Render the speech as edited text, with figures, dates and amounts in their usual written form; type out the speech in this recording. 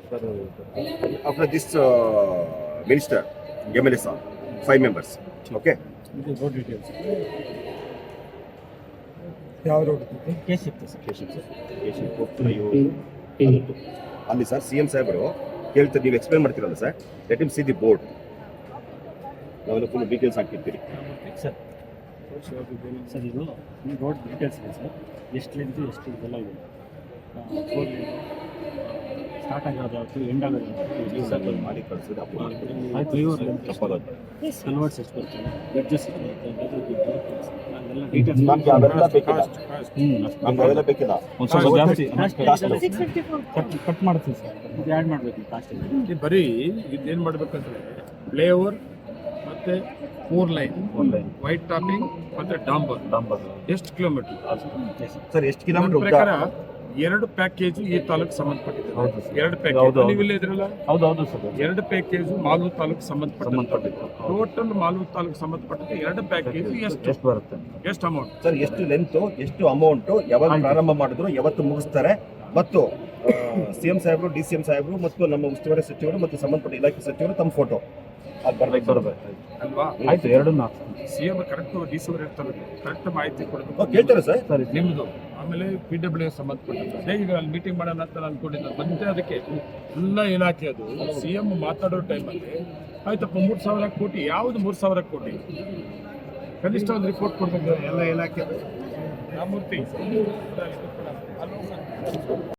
After this minister, MLA sir, 5 members. Okay. Road details ಯಾವ road KSHIP sir. ಅಲ್ಲಿ sir CM ಸಾಹೇಬರು ಕೇಳ್ತಾರೆ, ನೀವು ಎಕ್ಸ್ಪ್ಲೇನ್ ಮಾಡ್ತೀರಲ್ಲ sir, let him see the board. ನಾವೆಲ್ಲ ಫುಲ್ ಡೀಟೇಲ್ಸ್ ಹಾಕಿರ್ತೀರಿ ಸರ್ ಸರ್ ಇದು ರೋಡ್ ಡೀಟೇಲ್ಸ್ ಇದೆ ಸರ್. ಎಷ್ಟು ಲೆಂತ್ ಎಷ್ಟು ಇದೆಲ್ಲ ಇದೆ. 4 ಸ್ಟಾರ್ಟ್ ಆಗೋದು ಯಾವತ್ತು ಎಂಡ್ ಆಗೋದು ಮಾಡಿ ಕಳಿಸಿದ್ರೆ ಆಯ್ತು. ಇವರು ಕನ್ವರ್ಟ್ಸ್ ಎಷ್ಟು ಬರ್ತದೆ, ಬ್ರಿಡ್ಜಸ್ ಎಷ್ಟು ಬರ್ತದೆ, ಅದೆಲ್ಲ ಡೀಟೇಲ್ಸ್ ನಮ್ಗೆ ಅವೆಲ್ಲ ಬೇಕಿಲ್ಲ, ನಮ್ಗೆ ಅವೆಲ್ಲ ಬೇಕಿಲ್ಲ. ಒಂದು ಸ್ವಲ್ಪ ಜಾಸ್ತಿ ಕಟ್ ಮಾಡ್ತೀವಿ ಸರ್. ಇದು ಆ್ಯಡ್ ಮಾಡಬೇಕು ಕಾಸ್ಟ್. ಇದು ಬರೀ ಇದೇನು ಮಾಡಬೇಕಂದ್ರೆ ಫ್ಲೇವರ್ ಮತ್ತೆ 4 ಲೈನ್ ವೈಟ್ ಟಾಪಿಂಗ್ ಮತ್ತೆ ಡಾಂಬರ್ ಎಷ್ಟು ಕಿಲೋಮೀಟರ್ ಸರ್ ಎಷ್ಟು ಕಿಲೋಮೀಟರ್ ಪ್ರಕಾರ 2 ಪ್ಯಾಕೇಜ್ ಈ ತಾಲೂಕು ಸಂಬಂಧಪಟ್ಟಿದೆ. 2 ಪ್ಯಾಕೇಜ್ ನೀವು ಇಲ್ಲೇ ಇದ್ರಲ್ಲ, ಹೌದು ಸರ್. 2 ಪ್ಯಾಕೇಜ್ ಮಾಲೂರು ತಾಲೂಕು ಸಂಬಂಧಪಟ್ಟಿದೆ. ಟೋಟಲ್ ಮಾಲೂರು ತಾಲೂಕು ಸಂಬಂಧಪಟ್ಟಿದೆ 2 ಪ್ಯಾಕೇಜ್ ಎಷ್ಟು ಬರುತ್ತೆ, ಎಷ್ಟು ಅಮೌಂಟ್ ಸರ್, ಎಷ್ಟು ಲೆಂತ್, ಎಷ್ಟು ಅಮೌಂಟ್, ಯಾವಾಗ ಪ್ರಾರಂಭ ಮಾಡಿದ್ರು, ಯಾವತ್ತು ಮುಗಿಸ್ತಾರೆ, ಮತ್ತು CM ಸಾಹೇಬರು, DCM ಸಾಹೇಬರು ಮತ್ತು ನಮ್ಮ ಉಸ್ತುವಾರಿ ಸಚಿವರು ಮತ್ತು ಸಂಬಂಧಪಟ್ಟ ಇಲಾಖೆ ಸಚಿವರು ತಮ್ಮ ಫೋಟೋ ಅದು ಬರ್ಬೇಕು ಅಲ್ವಾ? ಆಯ್ತು. ಎರಡನ್ನ CM ಕರೆಕ್ಟ್ DC ಅವರು ಇರ್ತಾರೆ, ಕರೆಕ್ಟ್ ಮಾಹಿತಿ ಕೊಡಬೇಕು. ಕೇಳ್ತಾರೆ ಸರ್. ಸರಿ ನಿಮ್ಮದು ಆಮೇಲೆ PWA ಸಂಬಂಧಪಟ್ಟಂತೆ ಈಗ ಅಲ್ಲಿ ಮೀಟಿಂಗ್ ಮಾಡೋಣ ಅಂತ ಅನ್ಕೊಂಡಿದ್ದೆ. ಮತ್ತೆ ಅದಕ್ಕೆ ಎಲ್ಲ ಇಲಾಖೆ ಅದು CM ಮಾತಾಡೋ ಟೈಮಲ್ಲಿ ಆಯ್ತಪ್ಪ 3,000 ಕೋಟಿ, ಯಾವುದು 3,000 ಕೋಟಿ, ಕನಿಷ್ಠ ಒಂದು ರಿಪೋರ್ಟ್ ಕೊಡ್ಬೇಕು ಎಲ್ಲ ಇಲಾಖೆ. ರಾಮಮೂರ್ತಿ